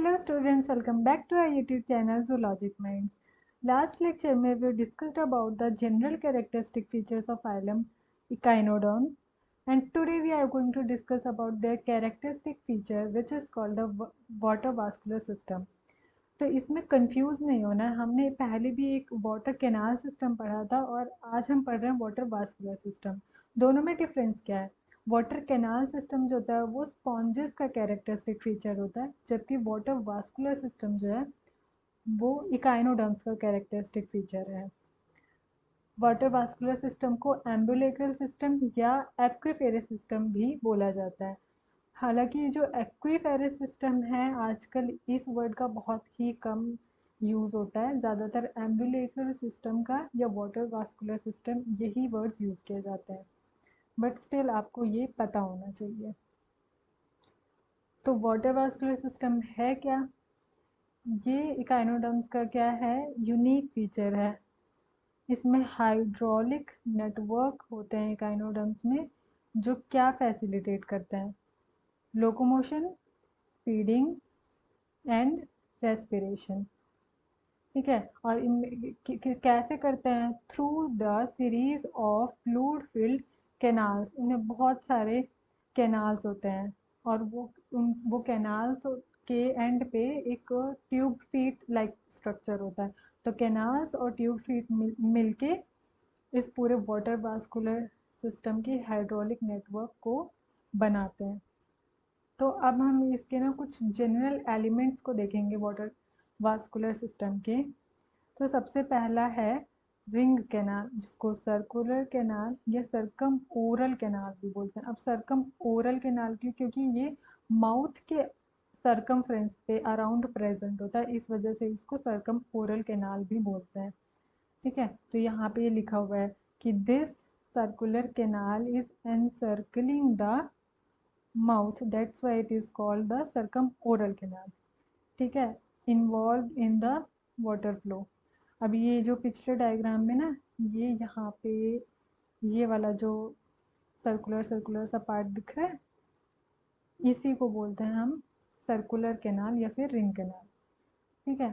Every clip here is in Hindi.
Hello students, welcome back to our YouTube channel Zoologic Minds. Last lecture में we discussed about the general characteristic features of phylum Echinoderms, and today we are going to discuss about their characteristic feature which is called the water vascular system. तो इसमें कंफ्यूज नहीं होना है, हमने पहले भी एक वाटर कैनाल सिस्टम पढ़ा था और आज हम पढ़ रहे हैं वाटर वास्कुलर सिस्टम। दोनों में डिफरेंस क्या है? वाटर कैनाल सिस्टम जो होता है वो स्पॉन्जेस का कैरेक्टरिस्टिक फीचर होता है, जबकि वाटर वास्कुलर सिस्टम जो है वो इकाइनोडर्म्स का कैरेक्टरिस्टिक फीचर है। वाटर वास्कुलर सिस्टम को एम्बुलेक्रल सिस्टम या एक्विफेरस सिस्टम भी बोला जाता है। हालांकि जो एक्विफेरस सिस्टम है आजकल इस वर्ड का बहुत ही कम यूज़ होता है, ज़्यादातर एम्बुलेक्रल सिस्टम का या वाटर वास्कुलर सिस्टम यही वर्ड्स यूज़ किए जाते हैं, बट स्टिल आपको ये पता होना चाहिए। तो वाटर वास्कुलर सिस्टम है क्या? ये इकाइनोडर्म्स का क्या है? यूनिक फीचर है। इसमें हाइड्रोलिक नेटवर्क होते हैं इकाइनोडर्म्स में, जो क्या फैसिलिटेट करते हैं? Locomotion, feeding and respiration. ठीक है, और इनमें कैसे करते हैं? Through the series of fluid filled canals. इनमें बहुत सारे कैनाल्स होते हैं और वो कैनाल्स के एंड पे एक ट्यूब फीट लाइक स्ट्रक्चर होता है। तो कैनाल्स और ट्यूब फीट मिलके इस पूरे वाटर वास्कुलर सिस्टम की हाइड्रोलिक नेटवर्क को बनाते हैं। तो अब हम इसके ना कुछ जनरल एलिमेंट्स को देखेंगे वाटर वास्कुलर सिस्टम के। तो सबसे पहला है रिंग कैनाल, जिसको सर्कुलर कैनाल या सरकम ओरल कैनाल भी बोलते हैं। अब सरकम ओरल कैनाल क्योंकि ये माउथ के सरकमफ्रेंस पे अराउंड प्रेजेंट होता है, इस वजह से इसको सरकम ओरल कैनाल भी बोलते हैं। ठीक है, तो यहाँ पे ये लिखा हुआ है कि this circular canal is encircling the mouth, that's why it is called the circumoral canal. ठीक है, involve in the water flow. अब ये जो पिछले डायग्राम में ना, ये यहाँ पे ये वाला जो सर्कुलर सर्कुलर सा पार्ट दिख रहा है, इसी को बोलते हैं हम सर्कुलर कैनाल या फिर रिंग कैनाल। ठीक है,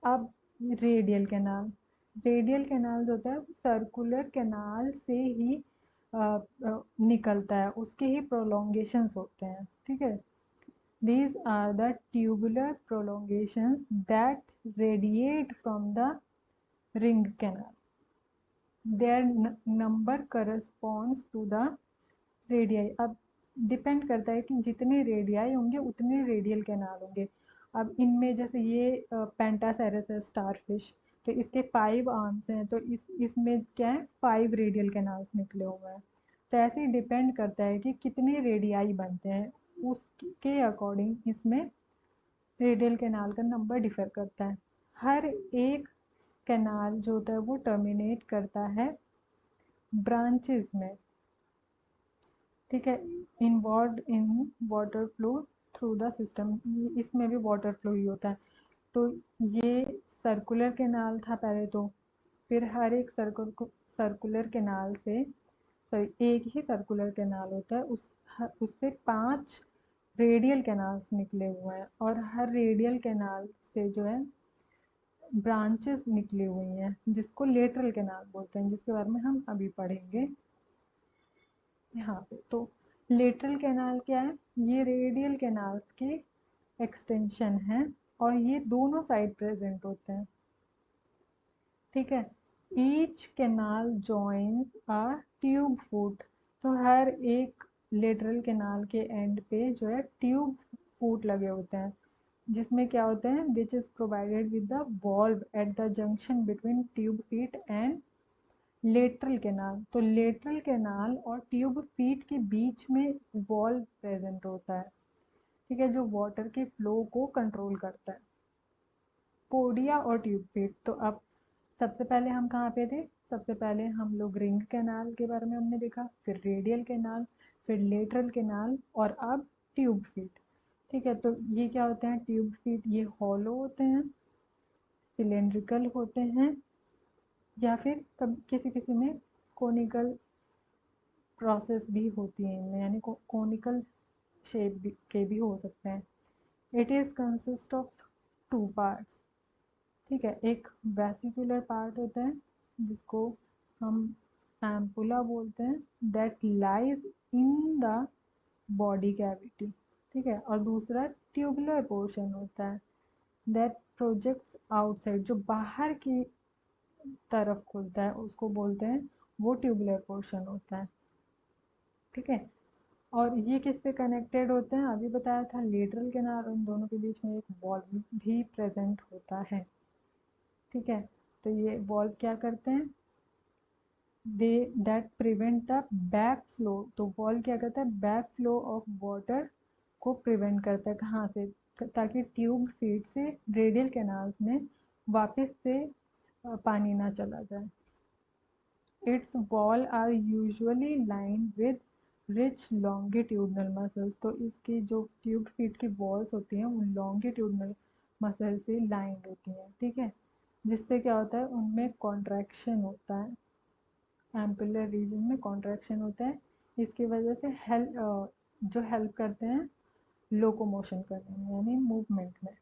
अब रेडियल कैनाल। रेडियल कैनाल जो होता है सर्कुलर कैनाल से ही निकलता है, उसके ही प्रोलोंगेशंस होते हैं। ठीक है, these are the tubular prolongations that radiate from the ring canal. Their number corresponds to the radii. अब डिपेंड करता है कि जितने रेडियाई होंगे उतने रेडियल कैनाल होंगे। अब इनमें जैसे ये पेंटासेरस है स्टारफिश, तो इसके 5 आर्म्स हैं, तो इसमें क्या है 5 रेडियल कैनाल्स निकले हुए हैं। तो ऐसे ही डिपेंड करता है कि कितने रेडियाई बनते हैं, उसके अकॉर्डिंग इसमें रेडियल कैनाल का नंबर डिफर करता है। हर एक कैनाल जो होता है वो टर्मिनेट करता है ब्रांचेस में। ठीक है, involve in water flow through the system, इसमें भी वाटर फ्लो ही होता है। तो ये सर्कुलर कैनाल था पहले, तो फिर हर एक सर्कुलर कैनाल से, सॉरी एक ही सर्कुलर कैनाल होता है, उससे 5 रेडियल कैनाल्स निकले हुए हैं, और हर रेडियल कैनाल से जो है ब्रांचेस निकली हुई हैं, जिसको लेटरल कैनाल बोलते हैं, जिसके बारे में हम अभी पढ़ेंगे यहाँ पे। तो लेटरल कैनाल क्या है? ये रेडियल कैनाल्स की एक्सटेंशन है और ये दोनों साइड प्रेजेंट होते हैं। ठीक है, each canal joins a tube foot. तो हर एक लेटरल कैनाल के एंड पे जो है ट्यूब फुट लगे होते हैं, जिसमें क्या होते हैं which is provided with the valve at the junction between tube feet and lateral canal. तो लेटरल कैनाल और ट्यूब फीट के बीच में वॉल्व प्रेजेंट होता है। ठीक है, जो वाटर के फ्लो को कंट्रोल करता है। पोडिया और ट्यूब फीट। तो अब सबसे पहले हम कहाँ पे थे? सबसे पहले हम लोग रिंग कैनाल के बारे में हमने देखा, फिर रेडियल कैनाल, फिर लेटरल कैनाल, और अब ट्यूब फीट। ठीक है, तो ये क्या होते हैं ट्यूब फीट? ये हॉलो होते हैं, सिलेंड्रिकल होते हैं, या फिर किसी किसी में कोनिकल प्रोसेस भी होती है इनमें, यानी कोनिकल शेप के भी हो सकते हैं। It is consist of 2 parts, ठीक है। एक वेसिकुलर पार्ट होता है जिसको हम एम्पुला बोलते हैं, that lies in the body cavity, ठीक है। और दूसरा ट्यूबुलर पोर्शन होता है दैट प्रोजेक्ट्स आउटसाइड, जो बाहर की तरफ खुलता है उसको बोलते हैं, वो ट्यूबुलर पोर्शन होता है, ठीक है। और ये किससे कनेक्टेड होते हैं, अभी बताया था लेटरल कैनाल, उन दोनों के बीच में एक वॉल्व भी प्रेजेंट होता है, ठीक है। तो ये वॉल्व क्या करते हैं, they that prevent the back flow, तो वॉल्व क्या करता है, बैक फ्लो ऑफ वाटर को प्रिवेंट करता है, कहाँ से, ताकि ट्यूब फीड से रेडियल कैनाल्स में वापस से पानी ना चला जाए। It's wall are usually lined with rich longitudinal muscles, तो इसकी जो ट्यूब फीड की वॉल्स होती हैं वो लॉन्गिट्यूडनल मसल से लाइंड होती हैं, ठीक है। जिससे क्या होता है, उनमें कॉन्ट्रैक्शन होता है, एम्पुलर रीजन में कॉन्ट्रैक्शन होता है, इसकी वजह से जो हेल्प करते हैं लोकोमोशन करने में, यानी मूवमेंट में।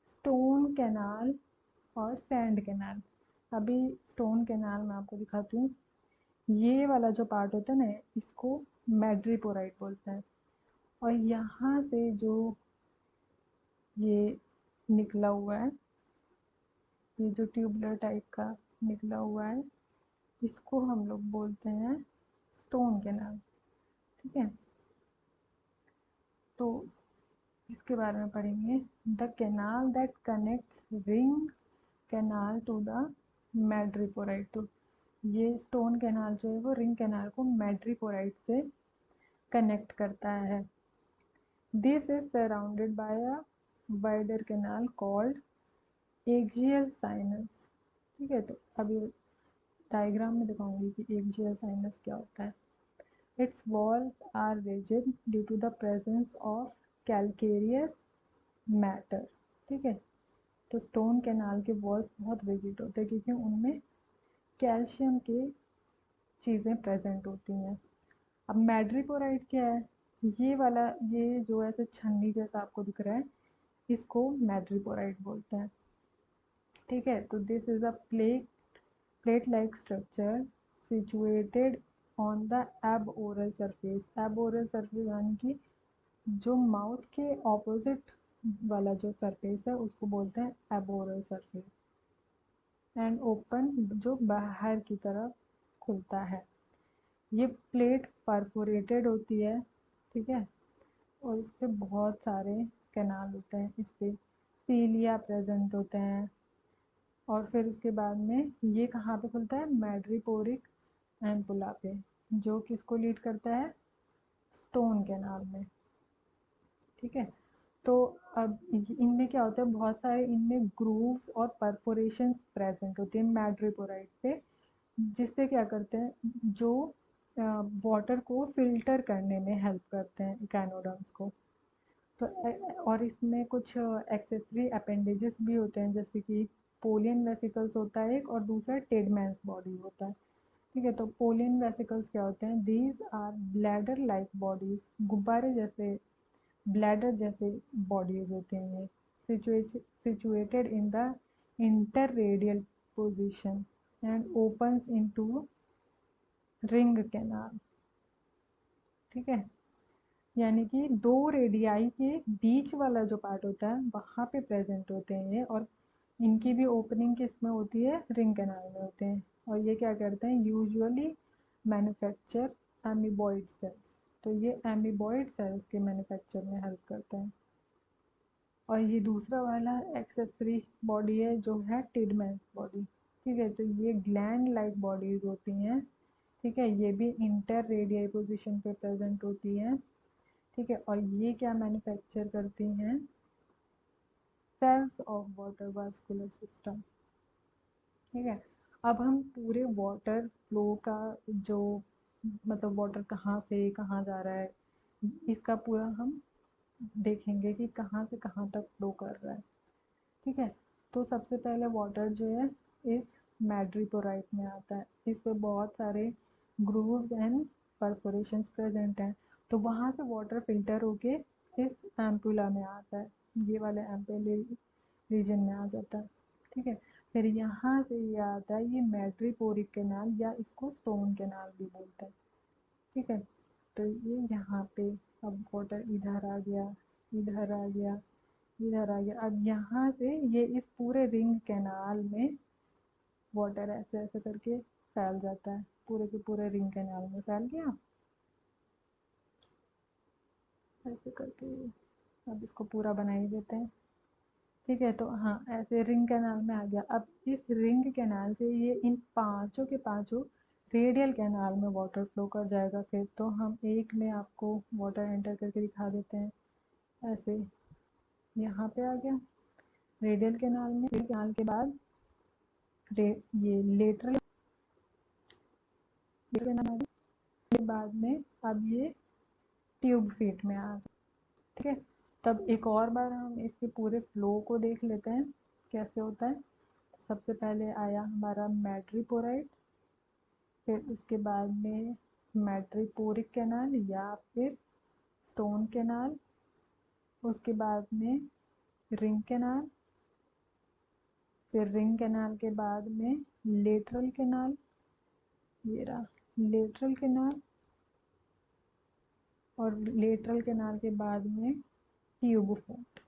स्टोन कैनाल और सैंड कैनाल, अभी स्टोन कैनाल मैं आपको दिखाती हूँ। ये वाला जो पार्ट होता है ना, इसको मैड्रिपोराइट बोलते हैं, और यहाँ से जो ये निकला हुआ है, ये जो ट्यूबुलर टाइप का निकला हुआ है, इसको हम लोग बोलते हैं स्टोन कैनाल, ठीक है। तो इसके बारे में पढ़ेंगे, the canal that connects ring canal to the madreporite, तो ये स्टोन कैनाल जो है वो रिंग कैनाल को मैड्रिपोराइट से कनेक्ट करता है। This is surrounded by a wider canal called axial sinus, ठीक है। तो अभी डायग्राम में दिखाऊंगी कि एक्सियल साइनस क्या होता है। Its walls are rigid due to the presence of calcareous matter, ठीक है। तो स्टोन कैनाल के वॉल्स बहुत रिजिड होते हैं क्योंकि उनमें कैल्शियम की चीज़ें प्रेजेंट होती हैं। अब मैड्रिपोराइट क्या है, ये वाला, ये जो ऐसे छन्नी जैसा आपको दिख रहा है, इसको मैड्रिपोराइट बोलते हैं, ठीक है। तो this is a plate like structure situated on the above oral surface, एब ओरल सरफेस यानी कि जो माउथ के ऑपोजिट वाला जो सरफेस है उसको बोलते हैं एब ओरल सरफेस, एंड ओपन जो बाहर की तरफ खुलता है। ये प्लेट परफोरेटेड होती है, ठीक है, और इस पे बहुत सारे कैनाल होते हैं, इस पे सीलिया प्रेजेंट होते हैं। और फिर उसके बाद में ये कहाँ पे खुलता है, मैड्रिपोरिक एम्पुला पे, जो किसको लीड करता है, स्टोन कैनाल में, ठीक है। तो अब इनमें क्या होता है, बहुत सारे इनमें ग्रूव्स और परफोरेशंस प्रेजेंट होते हैं मैड्रिपोराइट पे, जिससे क्या करते हैं, जो वाटर को फिल्टर करने में हेल्प करते हैं इकाइनोडर्म्स को। तो और इसमें कुछ एक्सेसरी अपेंडेजेस भी होते हैं, जैसे कि पोलियन वेसिकल्स होता है एक, और दूसरा टेडमैन्स बॉडी होता है, ठीक है। तो पोलियन वेसिकल्स क्या होते हैं, these are bladder like bodies, गुब्बारे जैसे, ब्लैडर जैसे बॉडीज होते हैं ये, situated in the interradial position and opens into ring canal, ठीक है। यानी कि दो रेडियाई के बीच वाला जो पार्ट होता है वहाँ पे प्रेजेंट होते हैं ये, और इनकी भी ओपनिंग किस में होती है, रिंग कैनाल में होते हैं। और ये क्या करते हैं, यूजुअली मैन्युफैक्चर एमीबॉइड सेल्स, तो ये एमीबॉइड सेल्स के मैन्युफैक्चर में हेल्प करते हैं। और ये दूसरा वाला एक्सेसरी बॉडी है जो है टिडमैन्स बॉडी, ठीक है। तो ये ग्लैंड लाइक बॉडीज होती हैं, ठीक है, ये भी इंटर रेडियल पोजिशन पे प्रेजेंट होती हैं, ठीक है। और ये क्या मैन्युफैक्चर करती हैं, cells of water vascular system, ठीक है। अब हम पूरे वाटर फ्लो का जो, मतलब वाटर कहाँ से कहाँ जा रहा है, इसका पूरा हम देखेंगे कि कहाँ से कहाँ तक फ्लो कर रहा है, ठीक है। तो सबसे पहले वाटर जो है इस मैड्रिपोराइट में आता है, इस पे बहुत सारे ग्रूव्स एंड परफोरेशंस प्रेजेंट हैं, तो वहाँ से वाटर फिल्टर होके इस एम्पुला में आता है, ये वाले एम्पुलर रीजन में आ जाता है। ठीक है, फिर यहाँ से ये आता है, ये मैट्रीपोरिक कैनाल या इसको स्टोन कैनाल भी बोलते हैं। ठीक है, तो ये यहाँ पे अब वाटर इधर आ गया, इधर आ गया, इधर आ गया। अब यहाँ से ये इस पूरे रिंग कैनाल में वाटर ऐसे ऐसे करके फैल जाता है, पूरे के पूरे रिंग कैनाल में फैल गया ऐसे करके। अब इसको पूरा बना ही देते हैं। ठीक है, तो हाँ ऐसे रिंग कैनाल में आ गया। अब इस रिंग कैनाल से ये इन पांचों के पांचों रेडियल कैनाल में वाटर फ्लो कर जाएगा। फिर तो हम एक में आपको वाटर एंटर करके दिखा देते हैं। ऐसे यहाँ पे आ गया रेडियल कैनाल में, रेडियल कैनाल के बाद ये लेटरल कैनाल के बाद में अब ये ट्यूब फीट में आ गया। ठीक है, तब एक और बार हम इसके पूरे फ्लो को देख लेते हैं कैसे होता है। सबसे पहले आया हमारा मैट्रीपोराइट, फिर उसके बाद में मैट्रीपोरिक कैनाल या फिर स्टोन कैनाल, उसके बाद में रिंग कैनाल, फिर रिंग कैनाल के बाद में लेटरल कैनाल, ये रहा लेटरल कैनाल, और लेटरल कैनाल के बाद में ट्यूब फूट।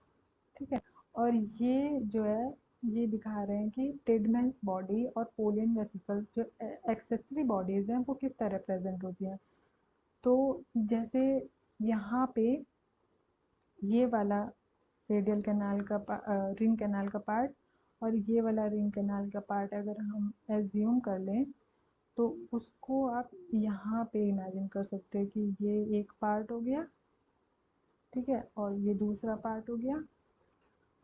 ठीक है, और ये जो है ये दिखा रहे हैं कि टिडमैन्स बॉडी और पोलियन वेसिकल्स जो एक्सेसरी बॉडीज हैं वो किस तरह प्रेजेंट होती हैं। तो जैसे यहाँ पे ये वाला रेडियल कैनाल का रिंग कैनाल का पार्ट और ये वाला रिंग कैनाल का पार्ट अगर हम एज्यूम कर लें तो उसको आप यहाँ पे इमेजिन कर सकते हैं कि ये एक पार्ट हो गया। ठीक है, और ये दूसरा पार्ट हो गया,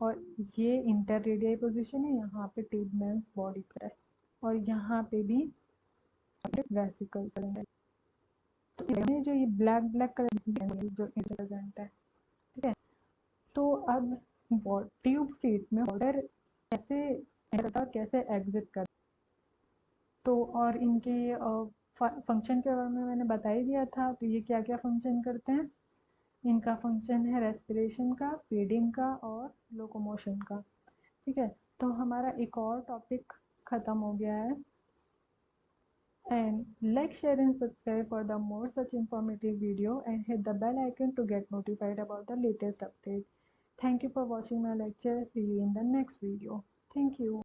और ये इंटररेडियल पोजीशन है, यहाँ पे टिडमैन्स बॉडी पर है, और यहाँ पे भी वेसिकल है। तो इसमें जो ये ब्लैक ब्लैक कलर जो रिप्रेजेंट है। ठीक है, तो अब ट्यूब फीट में वाटर कैसे एंटर और कैसे एग्जिट कर, तो और इनके फंक्शन के बारे में मैंने बता ही दिया था। तो ये क्या क्या फंक्शन करते हैं, इनका फंक्शन है रेस्पिरेशन का, फीडिंग का और लोकोमोशन का। ठीक है, तो हमारा एक और टॉपिक ख़त्म हो गया है। And like, share and subscribe for the more such informative video and hit the bell icon to get notified about the latest update. Thank you for watching my lecture. See you in the next video. Thank you.